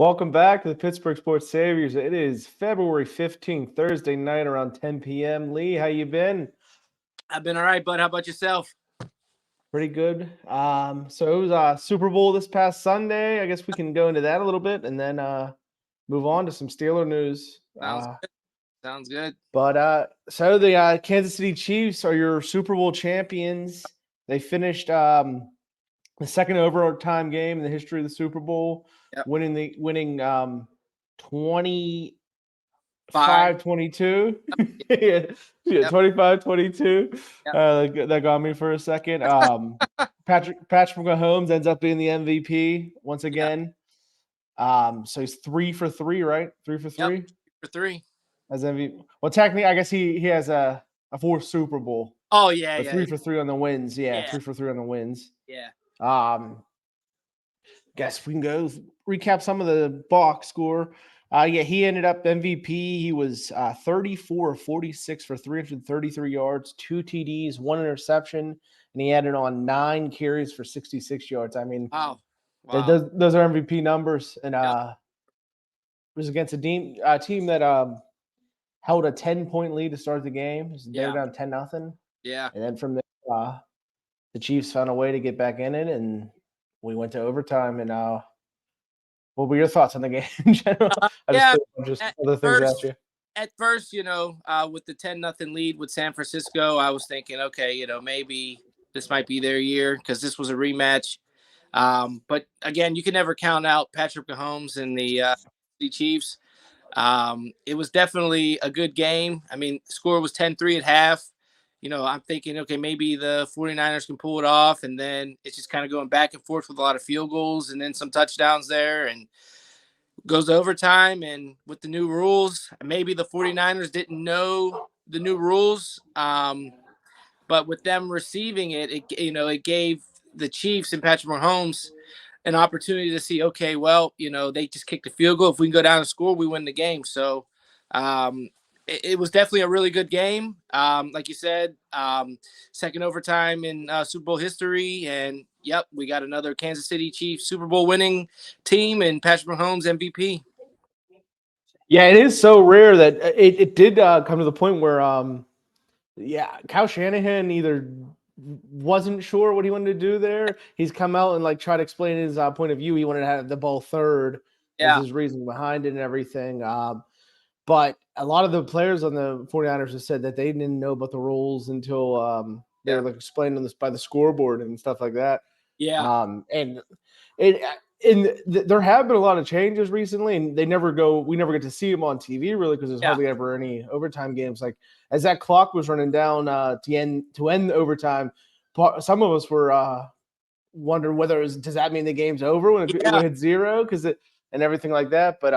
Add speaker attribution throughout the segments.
Speaker 1: Welcome back to the Pittsburgh Sports Saviors. It is February 15th, Thursday night around 10 p.m. Lee, how you been?
Speaker 2: I've been all right, bud. How about yourself?
Speaker 1: Pretty good. So it was Super Bowl this past Sunday. I guess we can go into that a little bit and then move on to some Steeler news.
Speaker 2: Sounds good. Sounds good.
Speaker 1: So the Kansas City Chiefs are your Super Bowl champions. They finished the second overtime game in the history of the Super Bowl,
Speaker 2: Yep.
Speaker 1: winning 25-22. yeah, 25-22.
Speaker 2: Yep.
Speaker 1: That got me for a second. Patrick Mahomes ends up being the MVP once again. So he's 3 for 3, right? 3 for 3?
Speaker 2: Yep. 3 for 3.
Speaker 1: As MVP. Well, technically, I guess he has a fourth Super Bowl.
Speaker 2: Oh, yeah,
Speaker 1: But
Speaker 2: yeah.
Speaker 1: 3 for 3 on the wins.
Speaker 2: Yeah.
Speaker 1: 3 for 3 on the wins.
Speaker 2: Yeah.
Speaker 1: Guess we can go recap some of the box score. He ended up MVP. He was 34 of 46 for 333 yards, 2 TDs, 1 interception, and he added on 9 carries for 66 yards. I mean,
Speaker 2: wow.
Speaker 1: Those are MVP numbers. And
Speaker 2: Yep.
Speaker 1: it was against a team that held a 10-point lead to start the game. They were down 10-0.
Speaker 2: Yeah.
Speaker 1: And then from there, the Chiefs found a way to get back in it, and we went to overtime. And what were your thoughts on the game in general?
Speaker 2: At first, with the 10-0 lead with San Francisco, I was thinking, okay, maybe this might be their year because this was a rematch. But again, you can never count out Patrick Mahomes and the Chiefs. It was definitely a good game. I mean, score was 10-3 at half. I'm thinking, okay, maybe the 49ers can pull it off. And then it's just kind of going back and forth with a lot of field goals and then some touchdowns there. And goes to overtime. And with the new rules, maybe the 49ers didn't know the new rules. But with them receiving it gave the Chiefs and Patrick Mahomes an opportunity to see, okay, well, they just kicked the field goal. If we can go down and score, we win the game. So it was definitely a really good game. Like you said, second overtime in Super Bowl history. And, yep, we got another Kansas City Chiefs Super Bowl winning team and Patrick Mahomes MVP.
Speaker 1: Yeah, it is so rare that it did come to the point where, Kyle Shanahan either wasn't sure what he wanted to do there. He's come out and tried to explain his point of view. He wanted to have the ball third. Was his reason behind it and everything. But a lot of the players on the 49ers have said that they didn't know about the rules until they were explaining this by the scoreboard and stuff like that.
Speaker 2: Yeah.
Speaker 1: There have been a lot of changes recently, and we never get to see them on TV really because there's hardly ever any overtime games. Like as that clock was running down to end the overtime, some of us were wondering does that mean the game's over when it hit 0 and everything like that. But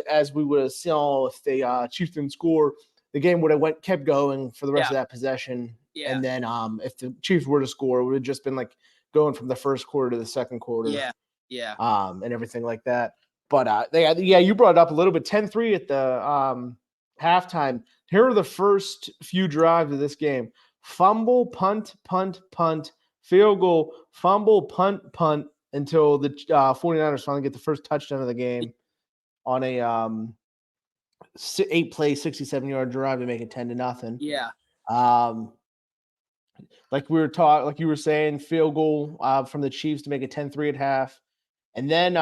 Speaker 1: as we would have seen, if the Chiefs didn't score, the game would have kept going for the rest of that possession.
Speaker 2: Yeah.
Speaker 1: And then if the Chiefs were to score, it would have just been going from the first quarter to the second quarter.
Speaker 2: Yeah.
Speaker 1: And everything like that. But you brought it up a little bit. 10-3 at the halftime. Here are the first few drives of this game: fumble, punt, punt, punt, field goal, fumble, punt, punt, until the 49ers finally get the first touchdown of the game on a 8-play, 67-yard drive to make it 10-0.
Speaker 2: Yeah.
Speaker 1: Like you were saying, field goal from the Chiefs to make it 10-3 at half. And then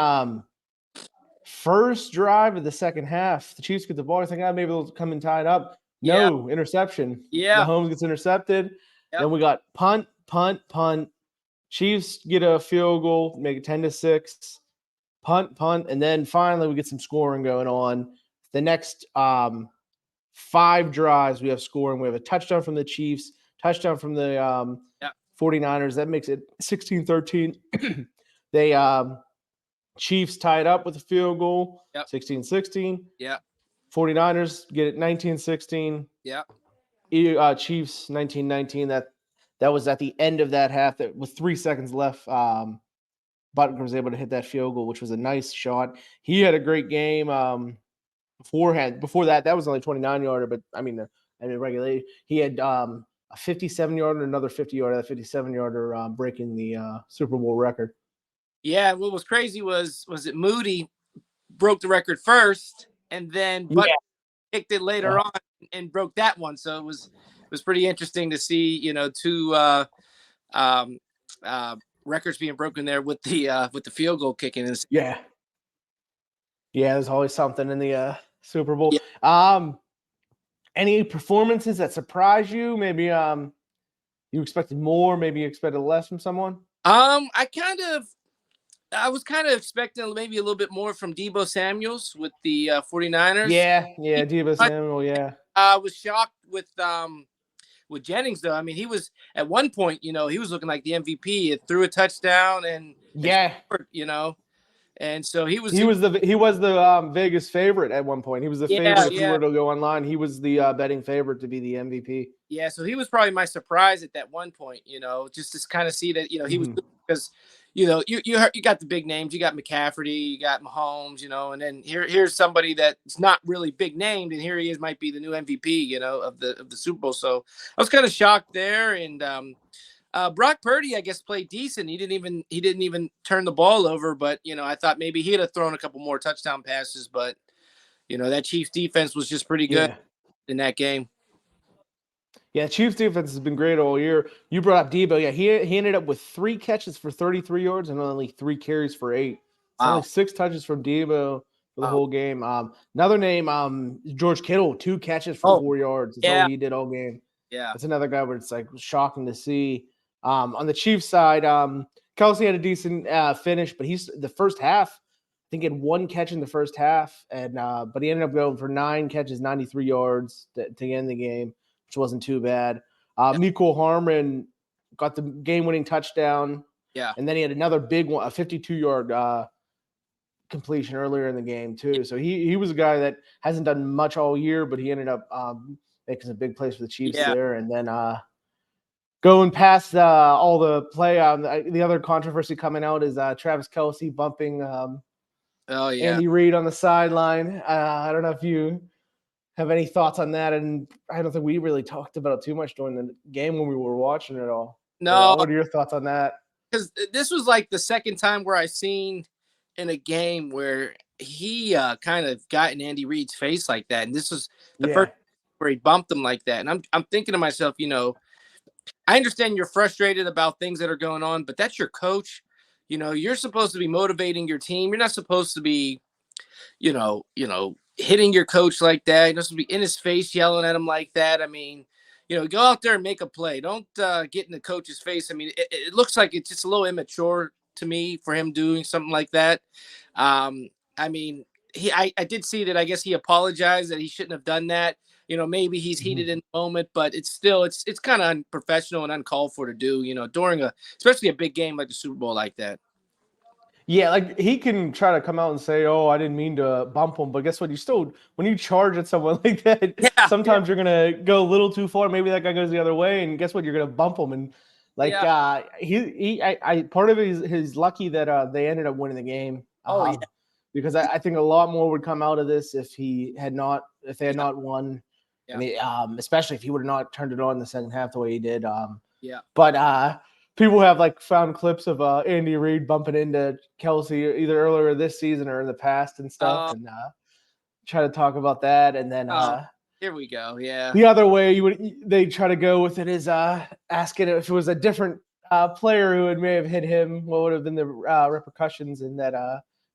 Speaker 1: first drive of the second half, the Chiefs get the ball. I think maybe they'll come and tie it up. No, interception.
Speaker 2: Yeah.
Speaker 1: Mahomes gets intercepted.
Speaker 2: Yep.
Speaker 1: Then we got punt, punt, punt. Chiefs get a field goal, make it 10-6. Punt, punt, and then finally we get some scoring going on. The next 5 drives we have scoring. We have a touchdown from the Chiefs, touchdown from the 49ers. That makes it 16-13. They Chiefs tie it up with a field goal, 16-16.
Speaker 2: Yeah.
Speaker 1: 49ers get it 19-16.
Speaker 2: Yeah.
Speaker 1: Chiefs 19-19. That was at the end of that half. That with 3 seconds left, Butker was able to hit that field goal, which was a nice shot. He had a great game beforehand. Before that was only 29-yarder, but regularly he had a 57-yarder, another 50-yarder, that 57-yarder breaking the Super Bowl record.
Speaker 2: Yeah, what was crazy was it Moody broke the record first, and then
Speaker 1: Yeah.
Speaker 2: kicked it later on and broke that one. So it was pretty interesting to see, two records being broken there with the field goal kicking.
Speaker 1: Yeah. Yeah, there's always something in the Super Bowl.
Speaker 2: Yeah.
Speaker 1: Any performances that surprised you? Maybe you expected more, maybe you expected less from someone?
Speaker 2: I was kind of expecting maybe a little bit more from Deebo Samuels with the 49ers.
Speaker 1: Yeah, Deebo Samuel, yeah.
Speaker 2: I was shocked with Jennings, though. I mean, he was at one point, he was looking like the MVP. It threw a touchdown and scored, and so he was
Speaker 1: the Vegas favorite at one point. He was the favorite if you were to go online. He was the betting favorite to be the MVP.
Speaker 2: Yeah, so he was probably my surprise at that one point. Just to kind of see that he was, because you got the big names, you got McCaffrey, you got Mahomes, and then here's somebody that's not really big named, and here he is, might be the new MVP, of the Super Bowl. So I was kind of shocked there, and Brock Purdy, I guess, played decent. He didn't even turn the ball over, but I thought maybe he'd have thrown a couple more touchdown passes, but that Chiefs defense was just pretty good in that game.
Speaker 1: Yeah, Chiefs defense has been great all year. You brought up Deebo. Yeah, he ended up with 3 catches for 33 yards and only 3 carries for 8.
Speaker 2: Wow.
Speaker 1: Only 6 touches from Deebo for the whole game. Another name, George Kittle, 2 catches for 4 yards. That's all he did all game.
Speaker 2: Yeah,
Speaker 1: that's another guy where it's like shocking to see. On the Chiefs side, Kelsey had a decent finish, but he's the first half. I think he had 1 catch in the first half, and but he ended up going for 9 catches, 93 yards to end the game, which wasn't too bad. Mecole Hardman got the game-winning touchdown.
Speaker 2: Yeah.
Speaker 1: And then he had another big one, a 52-yard completion earlier in the game too. So he was a guy that hasn't done much all year, but he ended up making some big plays for the Chiefs there. And then going past all the play, the other controversy coming out is Travis Kelce bumping Andy Reid on the sideline. I don't know if you have any thoughts on that, and I don't think we really talked about it too much during the game when we were watching it all.
Speaker 2: No.
Speaker 1: What are your thoughts on that?
Speaker 2: Because this was like the second time where I seen in a game where he kind of got in Andy Reid's face like that, and this was the first where he bumped him like that. And I'm thinking to myself, I understand you're frustrated about things that are going on, but that's your coach. You're supposed to be motivating your team. You're not supposed to be, hitting your coach like that. You're not supposed to be in his face yelling at him like that. I mean, go out there and make a play. Don't get in the coach's face. I mean, it looks like it's just a little immature to me for him doing something like that. I mean, I did see that. I guess he apologized that he shouldn't have done that. Maybe he's heated in the moment, but it's still it's kind of unprofessional and uncalled for to do. During especially a big game like the Super Bowl like that.
Speaker 1: Yeah, like he can try to come out and say, "Oh, I didn't mean to bump him," but guess what? When you charge at someone like that, sometimes you're gonna go a little too far. Maybe that guy goes the other way, and guess what? You're gonna bump him. And part of it is he's lucky that they ended up winning the game. Because I think a lot more would come out of this if they had not won. I mean, especially if he would have not turned it on in the second half the way he did. But people have found clips of Andy Reid bumping into Kelce either earlier this season or in the past and stuff, and try to talk about that. And then
Speaker 2: here we go. Yeah.
Speaker 1: The other way they try to go with it is asking if it was a different player who may have hit him, what would have been the repercussions, and that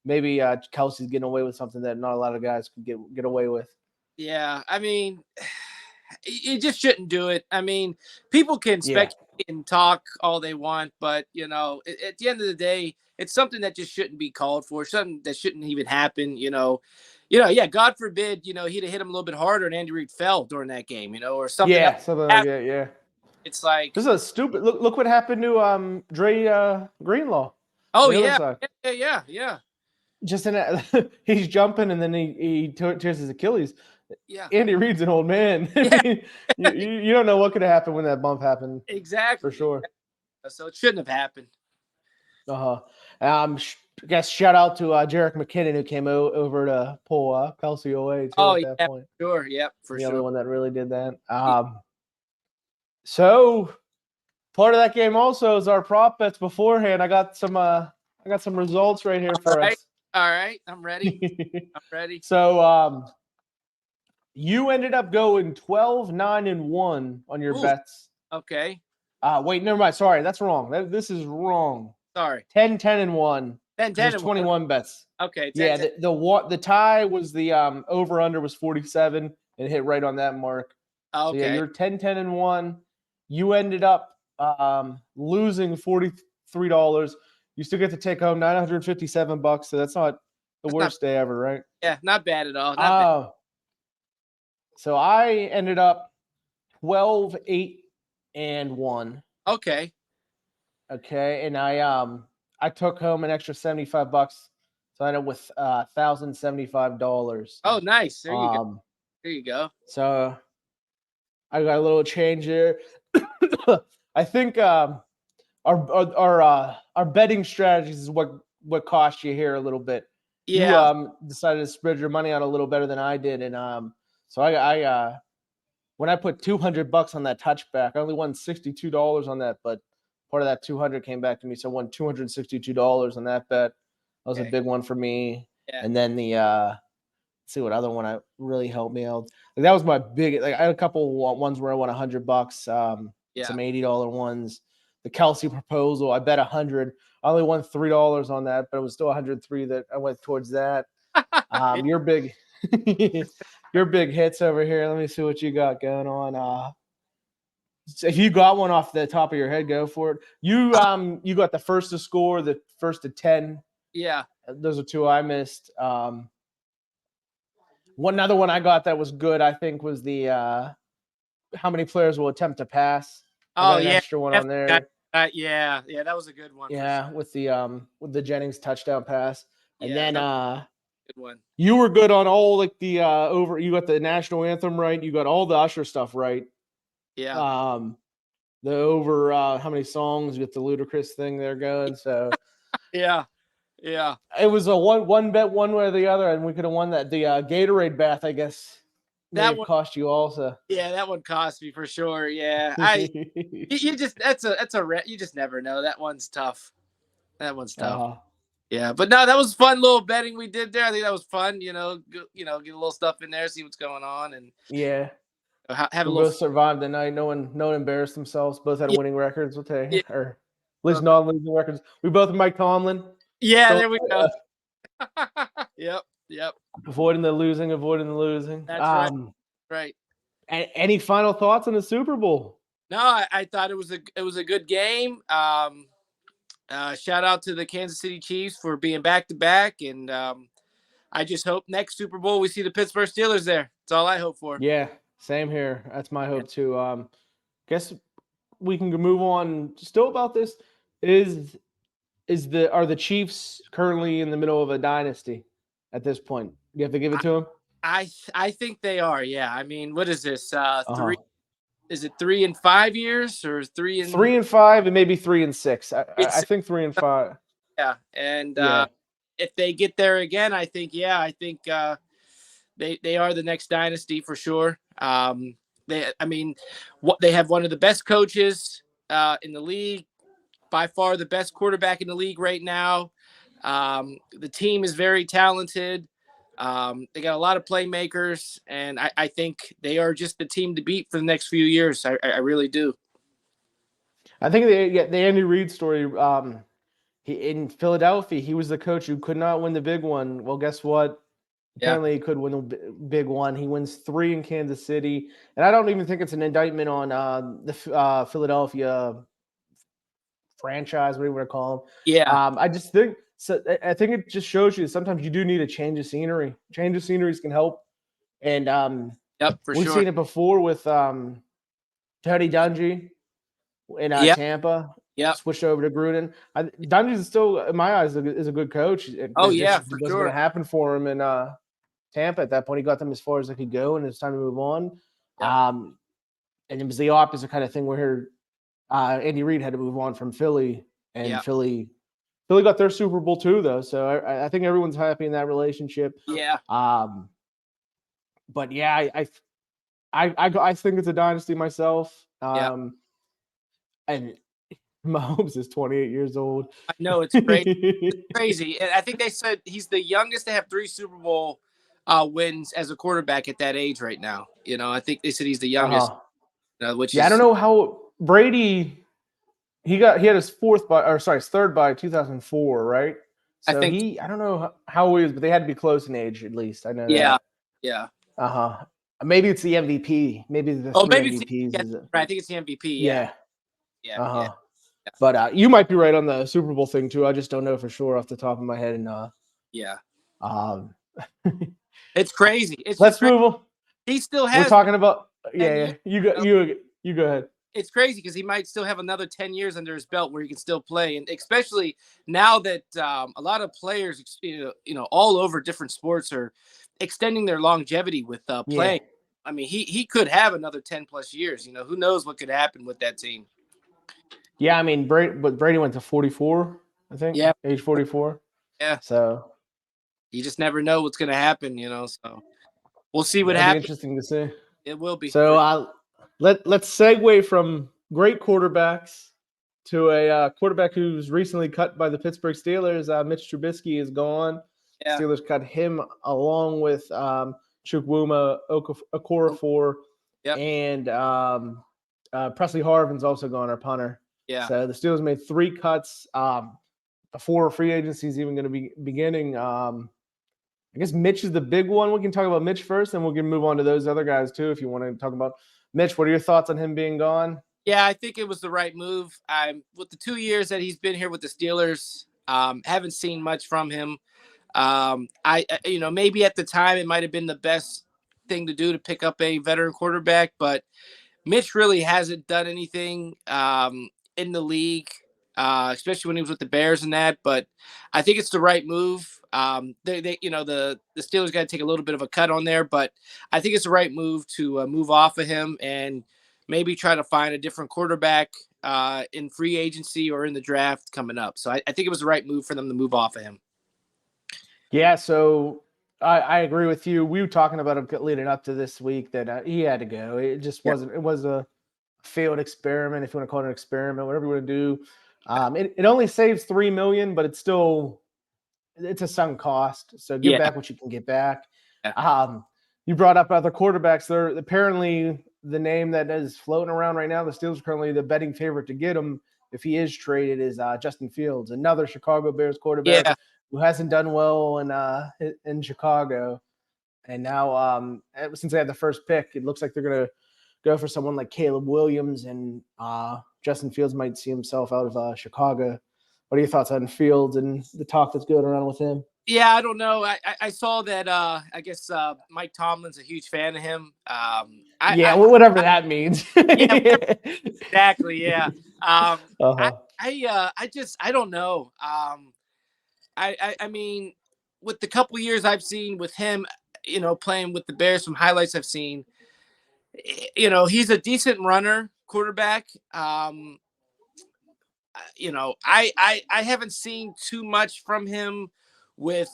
Speaker 1: maybe Kelce's getting away with something that not a lot of guys could get away with.
Speaker 2: Yeah, I mean, you just shouldn't do it. I mean, people can speculate and talk all they want, but at the end of the day, it's something that just shouldn't be called for. Something that shouldn't even happen. God forbid, he'd have hit him a little bit harder, and Andy Reid fell during that game. Or something.
Speaker 1: Yeah, something like that. Yeah.
Speaker 2: It's like
Speaker 1: this is a stupid. Look what happened to Dre Greenlaw.
Speaker 2: Oh yeah.
Speaker 1: Just he's jumping and then he tears his Achilles.
Speaker 2: Yeah,
Speaker 1: Andy Reid's an old man. you don't know what could have happened when that bump happened.
Speaker 2: Exactly,
Speaker 1: for sure.
Speaker 2: So it shouldn't have happened.
Speaker 1: I guess shout out to Jerick McKinnon who came over to pull Kelce away too at that point.
Speaker 2: Sure, yep, for sure.
Speaker 1: The other one that really did that. So part of that game also is our prop bets beforehand. I got some results right here for us.
Speaker 2: All right, I'm ready. I'm ready.
Speaker 1: So you ended up going 12, 9, and 1 on your
Speaker 2: Ooh,
Speaker 1: bets.
Speaker 2: okay.
Speaker 1: Wait, never mind. Sorry, that's wrong. This is wrong.
Speaker 2: Sorry.
Speaker 1: 10, 10, and 1.
Speaker 2: 10, 10
Speaker 1: There's
Speaker 2: and 1.
Speaker 1: 21 bets.
Speaker 2: Okay, 10,
Speaker 1: Yeah,
Speaker 2: 10.
Speaker 1: the tie was the over under was 47 and hit right on that mark. So yeah,
Speaker 2: Okay.
Speaker 1: you're 10, 10, and 1. You ended up losing $43. You still get to take home $957, so that's not the
Speaker 2: That's
Speaker 1: worst day ever, right?
Speaker 2: Yeah, not bad at all. Not bad.
Speaker 1: So I ended up 12, 8, and 1.
Speaker 2: Okay.
Speaker 1: Okay, and I took home an extra $75. So I ended up with $1,075.
Speaker 2: Oh, nice. There you go.
Speaker 1: Um,
Speaker 2: There you go.
Speaker 1: so I got a little change here. I think our betting strategies is what cost you here a little bit.
Speaker 2: Yeah.
Speaker 1: You decided to spread your money out a little better than I did, and so I when I put $200 on that touchback, I only won $62 on that, but part of that 200 came back to me, so I won $262 on that bet. That was a
Speaker 2: Okay.
Speaker 1: big one for me.
Speaker 2: Yeah.
Speaker 1: And then the let's see what other one I really helped me out. Like that was my big. Like I had a couple ones where I won $100, some
Speaker 2: Yeah.
Speaker 1: $80 ones. The Kelsey proposal, I bet 100. I only won $3 on that, but it was still 103 that I went towards that. Your big, your big hits over here. Let me see what you got going on. If you got one off the top of your head, go for it. You got the first to score, the first to 10.
Speaker 2: Yeah.
Speaker 1: Those are two I missed. One other one I got that was good, I think, was the how many players will attempt to pass. I
Speaker 2: Oh,
Speaker 1: got an
Speaker 2: yeah.
Speaker 1: extra one on there.
Speaker 2: Yeah. Yeah. That was a good one. For
Speaker 1: Yeah,
Speaker 2: sure.
Speaker 1: with the Jennings touchdown pass. And
Speaker 2: Yeah.
Speaker 1: then
Speaker 2: That was a good one.
Speaker 1: you were good on all like the over. You got the national anthem right. You got all the Usher stuff right.
Speaker 2: Yeah.
Speaker 1: The over how many songs with the ludicrous thing there going. So
Speaker 2: Yeah. Yeah.
Speaker 1: it was a one bet one way or the other, and we could have won that. The Gatorade bath, I guess, may
Speaker 2: That
Speaker 1: have
Speaker 2: one.
Speaker 1: cost you also.
Speaker 2: Yeah. That one cost me for sure. Yeah. You just, you just never know. That one's tough. That one's tough.
Speaker 1: uh,
Speaker 2: Yeah, but no, that was fun little betting we did there. I think that was fun. Get a little stuff in there, see what's going on, and
Speaker 1: yeah.
Speaker 2: have a
Speaker 1: We
Speaker 2: little.
Speaker 1: both survived the night. No one embarrassed themselves. Both had
Speaker 2: Yeah,
Speaker 1: winning records. We'll
Speaker 2: yeah,
Speaker 1: take, or at least non-losing records. We both Mike Tomlin.
Speaker 2: yeah.
Speaker 1: So
Speaker 2: There we go. Yep, yep.
Speaker 1: avoiding the losing, avoiding the losing.
Speaker 2: That's right. Right.
Speaker 1: Any final thoughts on the Super Bowl?
Speaker 2: No, I thought it was a good game. Shout out to the Kansas City Chiefs for being back to back, and I just hope next Super Bowl we see the Pittsburgh Steelers there. That's all I hope for.
Speaker 1: Yeah, same here. That's my hope too. Guess we can move on. Still about this are the Chiefs currently in the middle of a dynasty at this point? You have to give it to them.
Speaker 2: I think they are. Yeah. I mean, what is this?
Speaker 1: Uh-huh.
Speaker 2: Is it 3 and 5 years or 3 and
Speaker 1: 3-5 and maybe 3-6? I think 3-5.
Speaker 2: Yeah, and
Speaker 1: Yeah.
Speaker 2: if they get there again, I think they are the next dynasty for sure. They have one of the best coaches in the league, by far the best quarterback in the league right now. The team is very talented. They got a lot of playmakers, and I think they are just the team to beat for the next few years. I really do.
Speaker 1: I think the Andy Reid story. In Philadelphia, he was the coach who could not win the big one. Well, guess what? Apparently, he could win the big one. He wins 3 in Kansas City, and I don't even think it's an indictment on the Philadelphia franchise, whatever you want to call them.
Speaker 2: Yeah.
Speaker 1: I just think so. I think it just shows you that sometimes you do need a change of scenery. Change of sceneries can help, and
Speaker 2: Yep, for
Speaker 1: we've
Speaker 2: sure.
Speaker 1: seen it before with Tony Dungy in Tampa.
Speaker 2: Yeah.
Speaker 1: Switched over to Gruden. Dungy is still, in my eyes, is a good coach.
Speaker 2: Oh,
Speaker 1: It
Speaker 2: yeah,
Speaker 1: just
Speaker 2: for
Speaker 1: wasn't
Speaker 2: sure.
Speaker 1: going to happen for him in Tampa at that point. He got them as far as they could go, and it's time to move on.
Speaker 2: Yeah.
Speaker 1: And it was the opposite kind of thing where Andy Reid had to move on from Philly, and
Speaker 2: Yeah.
Speaker 1: Philly got their Super Bowl too, though. So I think everyone's happy in that relationship.
Speaker 2: Yeah.
Speaker 1: But yeah, I think it's a dynasty myself.
Speaker 2: Yeah.
Speaker 1: And Mahomes is 28 years old.
Speaker 2: I know it's crazy. It's crazy. And I think they said he's the youngest to have 3 Super Bowl wins as a quarterback at that age right now. I think they said he's the youngest,
Speaker 1: Uh-huh.
Speaker 2: which
Speaker 1: Yeah, I don't
Speaker 2: is
Speaker 1: know how Brady he had his third by 2004, right?
Speaker 2: I
Speaker 1: So
Speaker 2: think
Speaker 1: I don't know how he is, but they had to be close in age at least. I know
Speaker 2: yeah,
Speaker 1: that.
Speaker 2: yeah.
Speaker 1: Uh-huh. Maybe it's the MVP. Maybe the
Speaker 2: Oh,
Speaker 1: three
Speaker 2: maybe it's
Speaker 1: MVPs
Speaker 2: yeah,
Speaker 1: is it?
Speaker 2: right. I think it's the MVP. Yeah,
Speaker 1: Yeah.
Speaker 2: yeah, yeah,
Speaker 1: Uh-huh. But you might be right on the Super Bowl thing too. I just don't know for sure off the top of my head. And
Speaker 2: yeah.
Speaker 1: um,
Speaker 2: It's crazy. It's just
Speaker 1: let's
Speaker 2: crazy.
Speaker 1: move on.
Speaker 2: He still
Speaker 1: We're
Speaker 2: has
Speaker 1: talking about
Speaker 2: 10
Speaker 1: yeah.
Speaker 2: years.
Speaker 1: You go ahead.
Speaker 2: It's crazy because he might still have another 10 years under his belt where he can still play. And especially now that a lot of players, all over different sports are extending their longevity with
Speaker 1: Yeah.
Speaker 2: playing. I mean, he could have another 10 plus years. Who knows what could happen with that team.
Speaker 1: Yeah, I mean, Brady went to 44, I think,
Speaker 2: Yeah.
Speaker 1: age 44.
Speaker 2: Yeah.
Speaker 1: So
Speaker 2: You just never know what's going to happen, so we'll see what
Speaker 1: that'll be
Speaker 2: happens.
Speaker 1: interesting to see.
Speaker 2: It will be.
Speaker 1: So let's segue from great quarterbacks to a quarterback who's recently cut by the Pittsburgh Steelers. Mitch Trubisky is gone.
Speaker 2: Yeah.
Speaker 1: Steelers cut him along with Chukwuma Okorafor,
Speaker 2: Yep.
Speaker 1: and Presley Harvin's also gone, our punter.
Speaker 2: Yeah.
Speaker 1: So the Steelers made 3 cuts before free agency is even going to be beginning. I guess Mitch is the big one. We can talk about Mitch first, and we can move on to those other guys too. If you want to talk about Mitch, what are your thoughts on him being gone?
Speaker 2: Yeah, I think it was the right move. With the 2 years that he's been here with the Steelers, haven't seen much from him. Maybe at the time it might have been the best thing to do to pick up a veteran quarterback, but Mitch really hasn't done anything in the league, especially when he was with the Bears and that. But I think it's the right move. The Steelers got to take a little bit of a cut on there, but I think it's the right move to move off of him and maybe try to find a different quarterback in free agency or in the draft coming up. So I think it was the right move for them to move off of him.
Speaker 1: Yeah, so I agree with you. We were talking about him leading up to this week that he had to go. It just wasn't. It was a failed experiment, if you want to call it an experiment, whatever you want to do. It only saves $3 million, but it's a sunk cost. So get back what you can get back.
Speaker 2: Yeah.
Speaker 1: You brought up other quarterbacks. They're apparently the name that is floating around right now. The Steelers are currently the betting favorite to get him if he is traded is Justin Fields, another Chicago Bears quarterback who hasn't done well in Chicago. And now since they had the first pick, it looks like they're going to go for someone like Caleb Williams, and Justin Fields might see himself out of Chicago. What are your thoughts on Fields and the talk that's going around with him?
Speaker 2: Yeah, I don't know. I saw that. I guess Mike Tomlin's a huge fan of him.
Speaker 1: Whatever that means.
Speaker 2: Exactly. Yeah.
Speaker 1: Uh-huh.
Speaker 2: I don't know. I mean, with the couple years I've seen with him, playing with the Bears, some highlights I've seen, he's a decent runner quarterback. I haven't seen too much from him with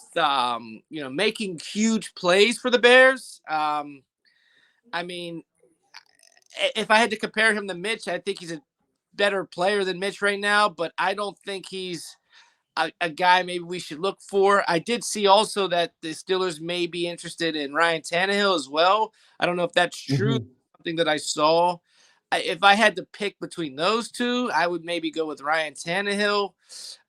Speaker 2: making huge plays for the Bears. I mean, if I had to compare him to Mitch, I think he's a better player than Mitch right now, but I don't think he's a guy maybe we should look for. I did see also that the Steelers may be interested in Ryan Tannehill as well. I don't know if that's true.
Speaker 1: Mm-hmm.
Speaker 2: Something that I saw. If I had to pick between those two, I would maybe go with Ryan Tannehill.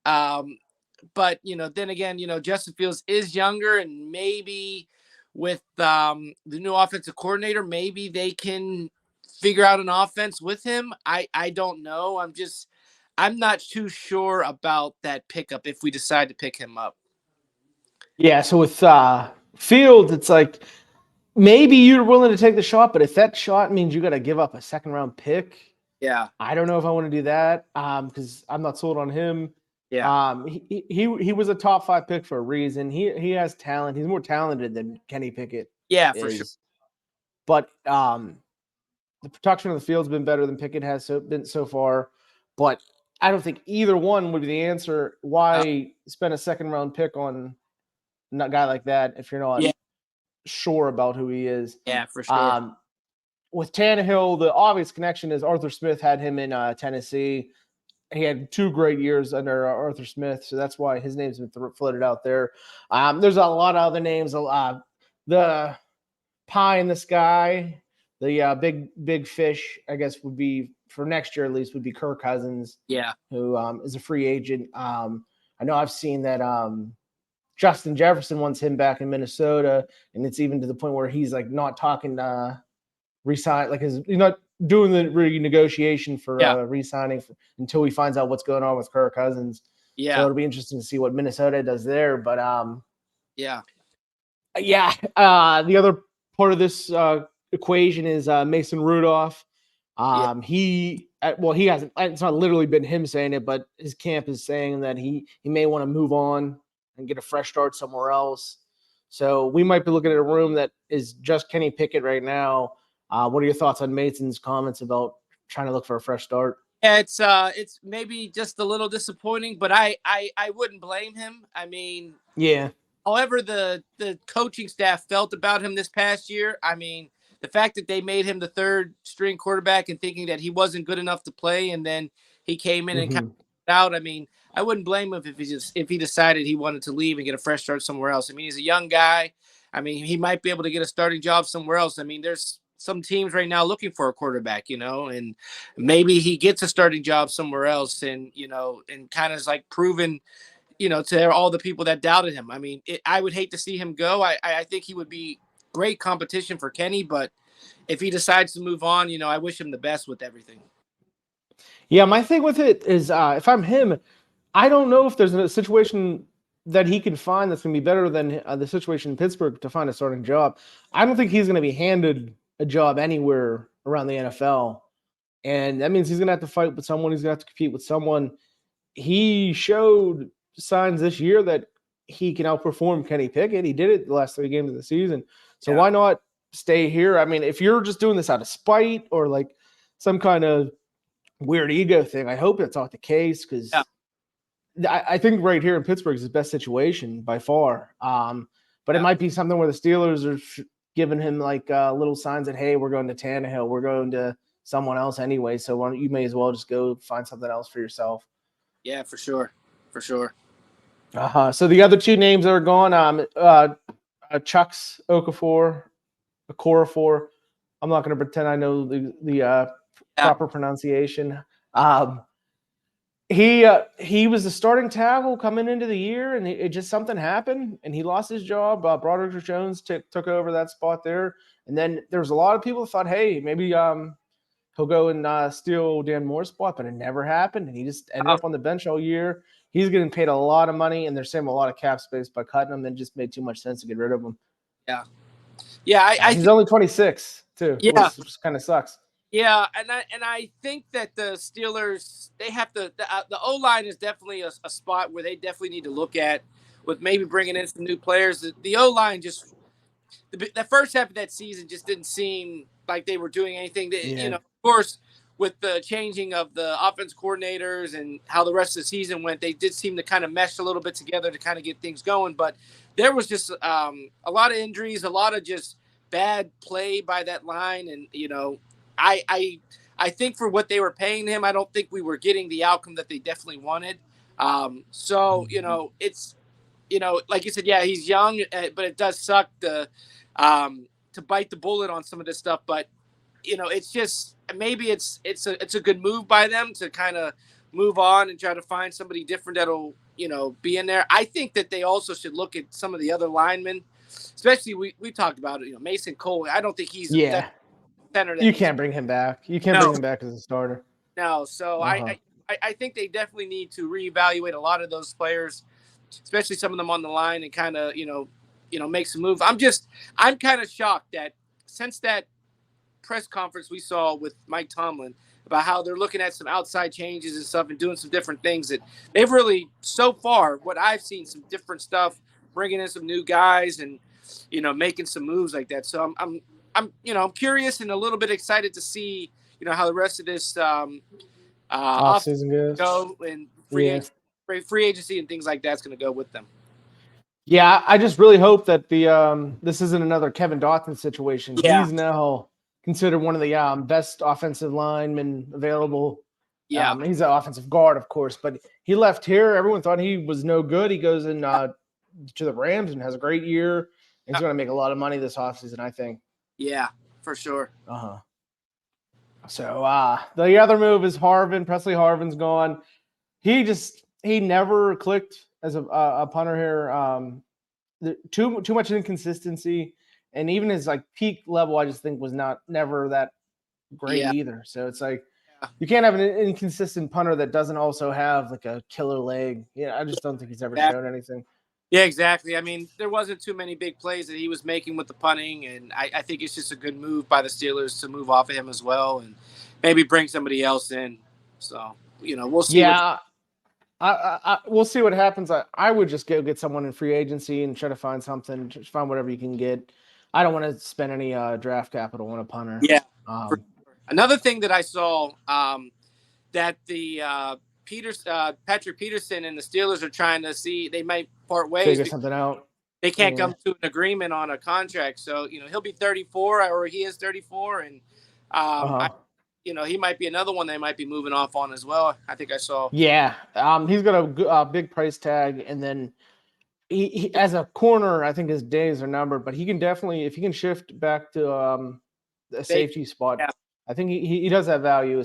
Speaker 2: But then again, Justin Fields is younger, and maybe with the new offensive coordinator, maybe they can figure out an offense with him. I don't know. I'm not too sure about that pickup if we decide to pick him up.
Speaker 1: Yeah, so with Fields, it's like maybe you're willing to take the shot, but if that shot means you got to give up a second-round pick, I don't know if I want to do that because I'm not sold on him.
Speaker 2: Yeah.
Speaker 1: He was a top 5 pick for a reason. He has talent. He's more talented than Kenny Pickett.
Speaker 2: Yeah, for sure.
Speaker 1: But the production of the field's been better than Pickett has been so far. But I don't think either one would be the answer. Why spend a second-round pick on a guy like that if you're not sure about who he is?
Speaker 2: Yeah, for sure.
Speaker 1: With Tannehill, the obvious connection is Arthur Smith had him in Tennessee. he had 2 great years under Arthur Smith, so that's why his name's been floated out there. There's a lot of other names. The pie in the sky, the big fish, I guess, would be for next year at least, would be Kirk Cousins.
Speaker 2: Yeah.
Speaker 1: Who is a free agent. I know I've seen that Justin Jefferson wants him back in Minnesota, and it's even to the point where he's like not talking resign, like he's not doing the renegotiation for re-signing until he finds out what's going on with Kirk Cousins.
Speaker 2: Yeah.
Speaker 1: So it'll be interesting to see what Minnesota does there. But
Speaker 2: the
Speaker 1: other part of this equation is Mason Rudolph. He hasn't. It's not literally been him saying it, but his camp is saying that he may want to move on and get a fresh start somewhere else. So we might be looking at a room that is just Kenny Pickett right now. What are your thoughts on Mason's comments about trying to look for a fresh start?
Speaker 2: Yeah, it's maybe just a little disappointing, but I wouldn't blame him. I mean,
Speaker 1: yeah.
Speaker 2: However, the coaching staff felt about him this past year, I mean, the fact that they made him the third string quarterback and thinking that he wasn't good enough to play, and then he came in and kind of out. I mean, I wouldn't blame him if he decided he wanted to leave and get a fresh start somewhere else. I mean, he's a young guy. I mean, he might be able to get a starting job somewhere else. I mean, there's some teams right now looking for a quarterback, and maybe he gets a starting job somewhere else, and and kind of is like proven, to all the people that doubted him. I mean, I would hate to see him go. I think he would be great competition for Kenny, but if he decides to move on, I wish him the best with everything.
Speaker 1: Yeah, my thing with it is, if I'm him, I don't know if there's a situation that he can find that's going to be better than the situation in Pittsburgh to find a starting job. I don't think he's going to be handed a job anywhere around the NFL. And that means he's going to have to fight with someone. He's going to have to compete with someone. He showed signs this year that he can outperform Kenny Pickett. He did it the last 3 games of the season. So why not stay here? I mean, if you're just doing this out of spite or like some kind of weird ego thing, I hope that's not the case, because I think right here in Pittsburgh is his best situation by far. But it might be something where the Steelers are giving him like little signs that, hey, we're going to Tannehill, we're going to someone else anyway, so you may as well just go find something else for yourself.
Speaker 2: Yeah, for sure.
Speaker 1: So the other 2 names that are gone, Chucks Okorafor. I'm not going to pretend I know the proper pronunciation. He was the starting tackle coming into the year, and it just something happened, and he lost his job. Broderick Jones took over that spot there, and then there was a lot of people who thought, hey, maybe he'll go and steal Dan Moore's spot, but it never happened, and he just ended up on the bench all year. He's getting paid a lot of money, and they're saving a lot of cap space by cutting him, and just made too much sense to get rid of him.
Speaker 2: Yeah.
Speaker 1: He's only 26 too.
Speaker 2: Yeah,
Speaker 1: which kind of sucks.
Speaker 2: Yeah, and I think that the Steelers, they have to, the O-line is definitely a spot where they definitely need to look at, with maybe bringing in some new players. The O-line just, the first half of that season just didn't seem like they were doing anything. Of course, with the changing of the offense coordinators and how the rest of the season went, they did seem to kind of mesh a little bit together to kind of get things going. But there was just a lot of injuries, a lot of just bad play by that line. And, I think for what they were paying him, I don't think we were getting the outcome that they definitely wanted. It's, like you said, yeah, he's young, but it does suck to bite the bullet on some of this stuff. But, it's just, maybe it's a good move by them to kind of move on and try to find somebody different that'll, be in there. I think that they also should look at some of the other linemen, especially we talked about it, Mason Cole. I don't think he's center.
Speaker 1: You can't bring him back. You can't bring him back as a starter.
Speaker 2: No. So I think they definitely need to reevaluate a lot of those players, especially some of them on the line, and kind of, make some moves. I'm kind of shocked that since that press conference we saw with Mike Tomlin about how they're looking at some outside changes and stuff and doing some different things, that they've really, so far, what I've seen, some different stuff, bringing in some new guys and, making some moves like that. So I'm curious and a little bit excited to see, how the rest of this
Speaker 1: off season goes,
Speaker 2: and free agency and things like that's going to go with them.
Speaker 1: Yeah, I just really hope that this isn't another Kevin Dotson situation.
Speaker 2: Yeah.
Speaker 1: He's now considered one of the best offensive linemen available
Speaker 2: Yeah.
Speaker 1: He's an offensive guard, of course, but he left here. Everyone thought he was no good. He goes in to the Rams and has a great year. He's going to make a lot of money this offseason, I think.
Speaker 2: Yeah, for sure.
Speaker 1: Uh-huh. So the other move is Harvin. Presley Harvin's gone. He never clicked as a punter here. Too much inconsistency, and even his like peak level, I just think was never that great either. So it's like you can't have an inconsistent punter that doesn't also have like a killer leg. Yeah, I just don't think he's ever shown anything.
Speaker 2: Yeah, exactly. I mean, there wasn't too many big plays that he was making with the punting, and I think it's just a good move by the Steelers to move off of him as well and maybe bring somebody else in. So, we'll see.
Speaker 1: Yeah, we'll see what happens. I would just go get someone in free agency and try to find something. Just find whatever you can get. I don't want to spend any draft capital on a punter.
Speaker 2: Yeah. Another thing that I saw that the Patrick Peterson and the Steelers are trying to see, they might part ways.
Speaker 1: Figure something out.
Speaker 2: They can't come to an agreement on a contract. So, he'll be 34 or he is 34. And, he might be another one they might be moving off on as well. I think I saw.
Speaker 1: Yeah. He's got a big price tag. And then he as a corner, I think his days are numbered, but he can definitely, if he can shift back to a safety spot, I think he does have value,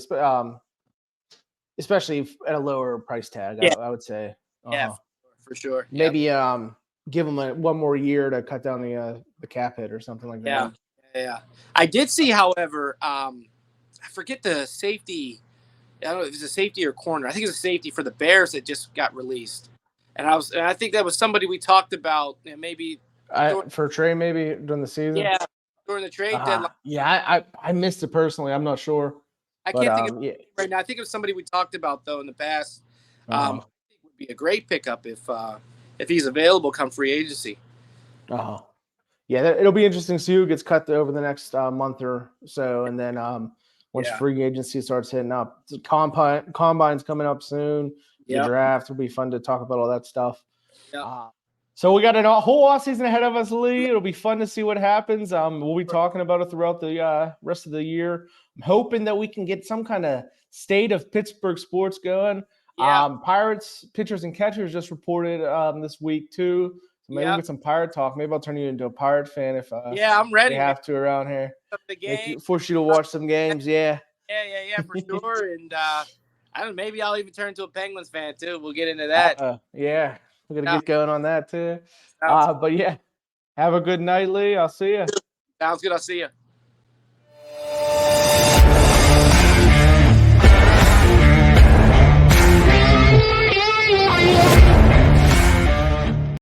Speaker 1: especially at a lower price tag, I would say.
Speaker 2: Yeah, for sure.
Speaker 1: Maybe give him one more year to cut down the cap hit or something like that.
Speaker 2: Yeah. I did see, however, I forget the safety. I don't know if it's a safety or corner. I think it's a safety for the Bears that just got released. And I think that was somebody we talked about, maybe
Speaker 1: for a trade, maybe during the season.
Speaker 2: Yeah, during the trade deadline.
Speaker 1: Yeah, I missed it personally. I'm not sure.
Speaker 2: I can't think of it right now. I think of somebody we talked about though in the past. I think it would be a great pickup if he's available come free agency.
Speaker 1: Yeah, it'll be interesting to see who gets cut over the next month or so, and then once free agency starts hitting up, combine's coming up soon. The draft will be fun to talk about all that stuff. So we got a whole off season ahead of us, Lee. It'll be fun to see what happens. We'll be talking about it throughout the rest of the year. I'm hoping that we can get some kind of state of Pittsburgh sports going. Pirates pitchers and catchers just reported this week too. So maybe we'll get some Pirate talk. Maybe I'll turn you into a Pirate fan if
Speaker 2: I'm ready.
Speaker 1: We have to around here. Force you to watch some games. Yeah,
Speaker 2: for sure. And I don't know, maybe I'll even turn into a Penguins fan too. We'll get into that.
Speaker 1: We're gonna get going on that too. But yeah, have a good night, Lee. I'll see you.
Speaker 2: Sounds good. I'll see you.